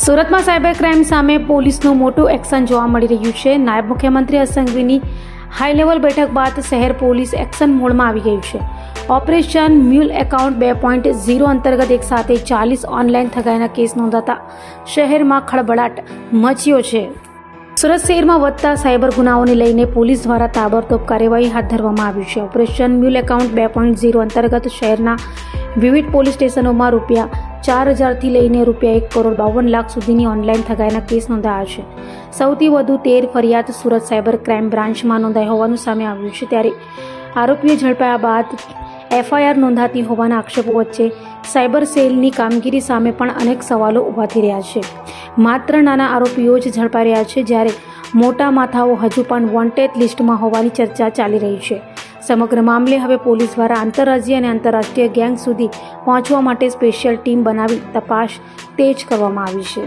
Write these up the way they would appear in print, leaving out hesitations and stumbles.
સુરતમાં cyber crime સામે પોલીસનું મોટું એક્શન જોવા મળી રહ્યું છે. નાયબ મુખ્યમંત્રી હર્ષ સંઘવીની હાઈ લેવલ બેઠક બાદ શહેર પોલીસ એક્શન મોડમાં આવી ગયું છે. ઓપરેશન મ્યુલ એકાઉન્ટ 2.0 અંતર્ગત એક સાથે 40 ઓનલાઈન ઠગાઈના કેસ નોંધાતા શહેરમાં ખળભળાટ મચ્યો છે. સુરત શહેરમાં વધતા સાયબર ગુનાઓને લઈને પોલીસ દ્વારા તાબડતોબ કાર્યવાહી હાથ ધરવામાં આવી છે. ઓપરેશન મ્યુલ એકાઉન્ટ 2.0 અંતર્ગત શહેરના વિવિધ પોલીસ સ્ટેશનોમાં ₹4,000 થી લઈને ₹1,52,00,000 સુધીની ઓનલાઈન ઠગાઈના કેસ નોંધાયા છે. સૌથી વધુ 13 ફરિયાદ સુરત સાયબર ક્રાઇમ બ્રાન્ચમાં નોંધાઈ હોવાનું સામે આવ્યું છે. ત્યારે આરોપીઓ ઝડપાયા બાદ FIR નોંધાતી હોવાના આક્ષેપો વચ્ચે સાયબર સેલની કામગીરી સામે પણ અનેક સવાલો ઊભા થઈ રહ્યા છે. માત્ર નાના આરોપીઓ જ ઝડપાઈ રહ્યા છે, જ્યારે મોટા માથાઓ હજુ પણ વોન્ટેડ લિસ્ટમાં હોવાની ચર્ચા ચાલી રહી છે. સમગ્ર મામલે હવે પોલીસ દ્વારા આંતરરાજ્ય અને આંતરરાષ્ટ્રીય ગેંગ સુધી પહોંચવા માટે સ્પેશિયલ ટીમ બનાવી તપાસ તેજ કરવામાં આવી છે.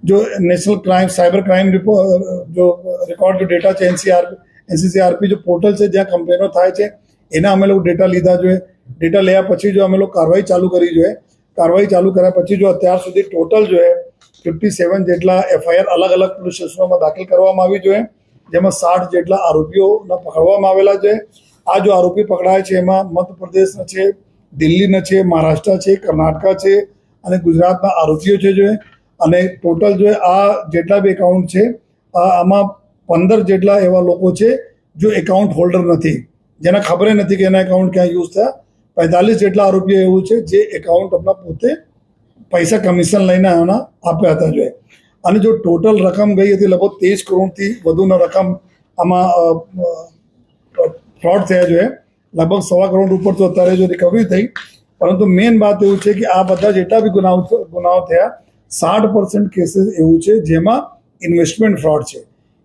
जो नेशनल क्राइम साइबर क्राइम जो रिकॉर्ड जो डेटा है NCCRP जो पोर्टल से ज्યાં કમ્પ્લેનો થાય છે એના અમે લોકો ડેટા લીધા જોઈએ. ડેટા લેયા પછી જો અમે લોકો કાર્યવાહી ચાલુ કરી જોઈએ. કાર્યવાહી ચાલુ કર્યા પછી જો અત્યાર સુધી ટોટલ જો 57 જેટલા FIR અલગ અલગ પોલીસ સ્ટેશનોમાં દાખલ કરવામાં આવી જોઈએ, જેમાં 60 જેટલા આરોપીઓના પકડવામાં આવેલા છે. આ જો આરોપી પકડાય છે એમાં મધ્યપ્રદેશના છે, દિલ્હીના છે, મહારાષ્ટ્ર છે, કર્ણાટકા છે અને ગુજરાતના આરોપીઓ છે જો. અને ટોટલ જો આ જેટલા બી એકાઉન્ટ છે આમાં 15 જેટલા એવા લોકો છે જો એકાઉન્ટ હોલ્ડર નથી, જેને ખબર નથી કે એના એકાઉન્ટ ક્યાં યુઝ થયા. 45 જેટલા આરોપીઓ એવું છે જે એકાઉન્ટ આપણા પોતે પૈસા કમિશન લઈને આના આપ્યા હતા જોઈએ. અને જો ટોટલ રકમ ગઈ હતી લગભગ 13 કરોડથી વધુના રકમ આમાં ફ્રોડ થયા જોઈએ. લગભગ 1.25 કરોડ ઉપર તો અત્યારે જો રિકવરી થઈ. પરંતુ મેઇન વાત એવું છે કે આ બધા જેટલા બી ગુનાઓ થયા 60% કેસીસ એવું છે જેમાં ઇન્વેસ્ટમેન્ટ ફ્રોડ છે.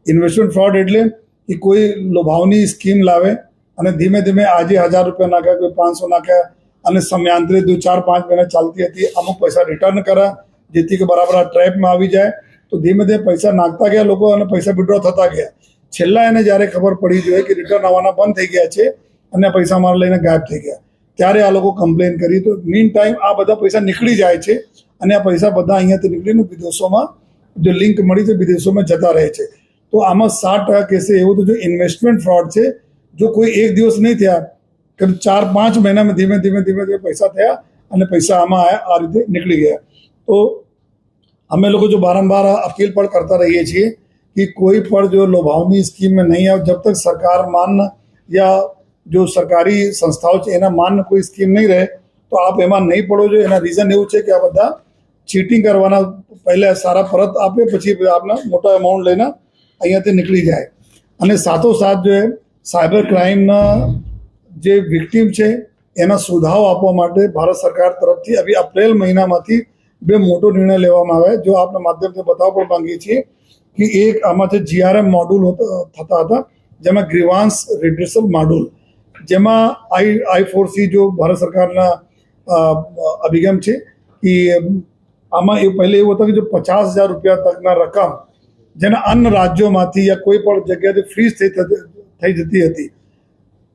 ઇન્વેસ્ટમેન્ટ ફ્રોડ એટલે કે કોઈ લોભાવની સ્કીમ લાવે અને ધીમે ધીમે આજે ₹1,000 નાખ્યા, કોઈ 500 નાખ્યા અને સમયાંતરે 4-5 મહિના ચાલતી હતી અમુક પૈસા રિટર્ન કર્યા જેથી કે બરાબર આ ટ્રેપમાં આવી જાય. તો ધીમે ધીમે પૈસા નાખતા ગયા લોકો અને પૈસા વિડ્રો થતા ગયા. છેલ્લા એને જ્યારે ખબર પડી જોઈએ કે રિટર્ન આવવાના બંધ થઈ ગયા છે અને પૈસા મારા લઈને ગાયબ થઈ ગયા, ત્યારે આ લોકો કમ્પ્લેન કરી. તો મીન ટાઈમ આ બધા પૈસા નીકળી જાય છે અને આ પૈસા બધા અહીંયાથી નીકળીને વિદેશોમાં જો લિંક મળી છે વિદેશોમાં જતા રહે છે. તો આમાં 60% કેસે એવું તો જો ઇન્વેસ્ટમેન્ટ ફ્રોડ છે, જો કોઈ એક દિવસ નહીં થયા કે 4-5 મહિનામાં ધીમે ધીમે પૈસા થયા અને પૈસા આમાં આ રીતે નીકળી ગયા. તો અમે લોકો જો બારંબાર અપીલ પણ કરતા રહીએ છીએ कि कोई पर जो लोभावनी स्कीम में नहीं આવે, जब तक सरकार मान्य या जो सरकारी संस्थाओं છે એના માન્ય કોઈ સ્કીમ નહીં રહે તો આપ એમાં નહીં પડો જોઈએ. એના રીઝન એવું છે કે આ બધા ચીટિંગ કરવાના, પહેલા સારા પરત આપે પછી આપના મોટા અમાઉન્ટ લઈને અહીંયાથી નીકળી જાય. અને સાથોસાથ જો સાયબર ક્રાઇમના જે વિક્ટીમ છે એના સુધારો આપવા માટે ભારત સરકાર તરફથી અભી એપ્રિલ મહિનામાંથી 2 મોટો નિર્ણય લેવામાં આવ્યા, જો આપના માધ્યમથી બતાવવા પણ માંગીએ છીએ कि एक આમાંથી GRM મોડ્યુલ થતા હતા, જેમાં ગ્રીવાન્સ રિડ્રેસલ મોડ્યુલ, જેમાં I4C જો ભારત સરકારના અભિગમ છે કે આમાં એ પહેલે એવું હતું કે જો ₹50,000 તકના રકમ જેના અન્ય રાજ્યોમાંથી યા કોઈ પણ જગ્યાથી ફ્રીઝ થઈ જતી હતી.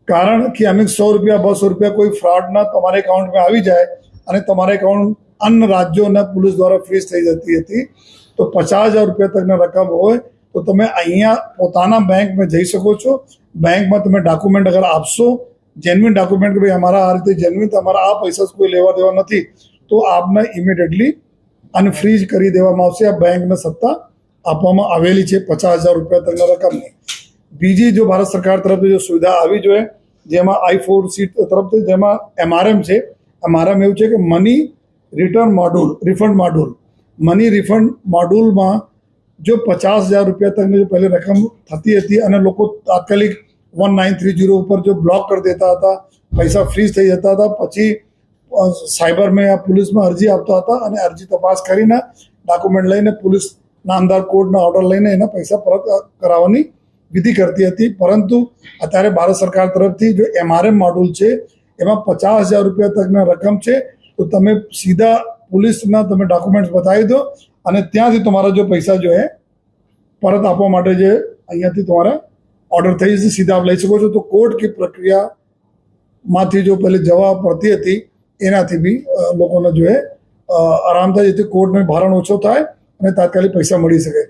કારણ કે અમે ₹100-200 કોઈ ફ્રોડના તમારા એકાઉન્ટમાં આવી જાય અને તમારા એકાઉન્ટ અન્ય રાજ્યોના પોલીસ દ્વારા ફ્રીઝ થઈ જતી હતી, તો ₹50,000 તકના રકમ હોય તો તમે અહીંયા પોતાના બેંકમાં જઈ શકો છો. બેંકમાં તમે ડોક્યુમેન્ટ અગર આપશો, જેન્યુઇન ડોક્યુમેન્ટ કે ભાઈ અમારા આ રીતે જેન્યુઇન તમારા આ પૈસા કોઈ લેવા દેવા નથી, તો આપને ઇમિડિયેટલી અનફ્રીઝ કરી દેવામાં આવશે. આ બેંકને સત્તા આપવામાં આવેલી છે ₹50,000 તકના રકમની. બીજી જો ભારત સરકાર તરફથી જો સુવિધા આવી જોઈએ, જેમાં I4C તરફથી, જેમાં MRM છે. MRM એવું છે કે money return module, refund module. Money refund મોડ્યુલમાં જો ₹50,000 તકની જો પહેલે રકમ થતી હતી અને લોકો તાત્કાલિક 1930 ઉપર જો બ્લોક કરી દેતા હતા, પૈસા ફ્રીઝ થઈ જતા હતા, પછી સાયબરમાં યા પોલીસમાં અરજી આપતા હતા અને અરજી તપાસ કરીને ડોક્યુમેન્ટ લઈને પોલીસ નામદાર કોર્ટના ઓર્ડર લઈને એના પૈસા પરત કરાવવાની વિધિ કરતી હતી. પરંતુ અત્યારે ભારત સરકાર તરફથી જો MRM મોડ્યુલ છે એમાં ₹50,000 તકના રકમ છે, તો તમે સીધા પોલીસના તમે ડોક્યુમેન્ટ્સ બતાવી દો અને ત્યાંથી તમારા જો પૈસા જો પરત આપવા માટે જે અહીંયાથી તમારા ઓર્ડર થઈ જશે, સીધા આપ લઈ શકો છો. તો કોર્ટ की પ્રક્રિયામાંથી જો પહેલે જવા પડતી હતી એનાથી બી લોકોને જો આરામ થાય, જેથી કોર્ટનો ભારણ ઓછો થાય અને તાત્કાલિક પૈસા મળી શકે.